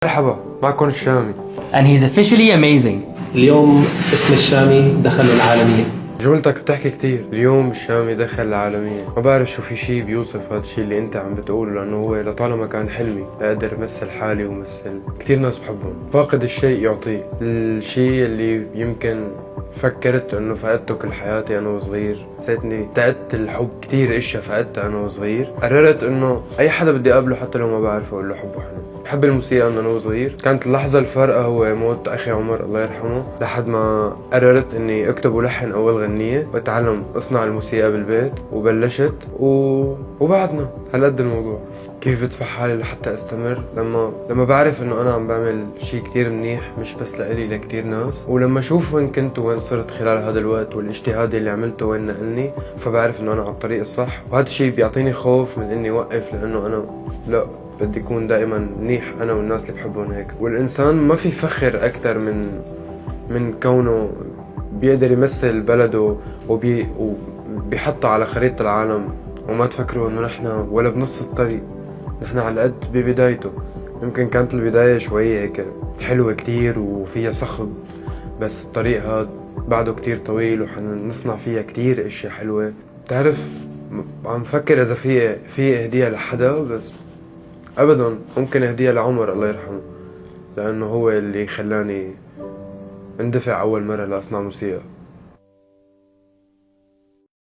مرحبا، معكم الشامي. and he's officially amazing. اليوم اسم الشامي دخل العالمية. جملتك بتحكي كتير. اليوم الشامي دخل العالمية. ما بعرف شو في شي بيوصف هذا الشي اللي انت عم بتقوله، لانه هو لطالما كان حلمي اقدر مثل حالي ومثل كتير ناس بحبهم. فاقد الشيء يعطيه. الشي اللي يمكن فكرت انه فقدته كل حياتي انا وصغير، حسيتني فقدت الحب. كتير اشياء فقدتها انا وصغير. قررت انه اي حدا بدي اقابله حتى لو ما بعرفه اقول له حبه حنون. بحب الموسيقى من انا وصغير. كانت اللحظة الفارقة هو موت اخي عمر الله يرحمه، لحد ما قررت اني اكتب ولحن اول غنية واتعلم اصنع الموسيقى بالبيت، وبلشت وبعدنا هالقد الموضوع. كيف بدفع حالي لحتى استمر؟ لما بعرف انه انا عم بعمل شي كتير منيح، مش بس لإلي لكتير ناس، ولما اشوف وين كنت وين صرت خلال هذا الوقت، والاجتهاد اللي عملته وين نقلني، فبعرف انه انا على الطريق الصح. وهذا الشي بيعطيني خوف من اني اوقف، لانه انا لا، بدي يكون دائما منيح انا والناس اللي بحبهم هيك. والانسان ما في فخر اكتر من كونه بيقدر يمثل بلده وبيحطه على خريطة العالم. وما تفكروا انه نحن ولا بنص الطريق، نحن على قد ببدايته. يمكن كانت البداية شوية هيك حلوة كتير وفيها صخب، بس الطريق هاد بعده كتير طويل وحنصنع فيها كتير اشياء حلوة. بتعرف، عم فكر اذا في اهديها لحدا، بس ابدا ممكن اهديها لعمر الله يرحمه، لانه هو اللي خلاني اندفع اول مرة لاصنع موسيقى.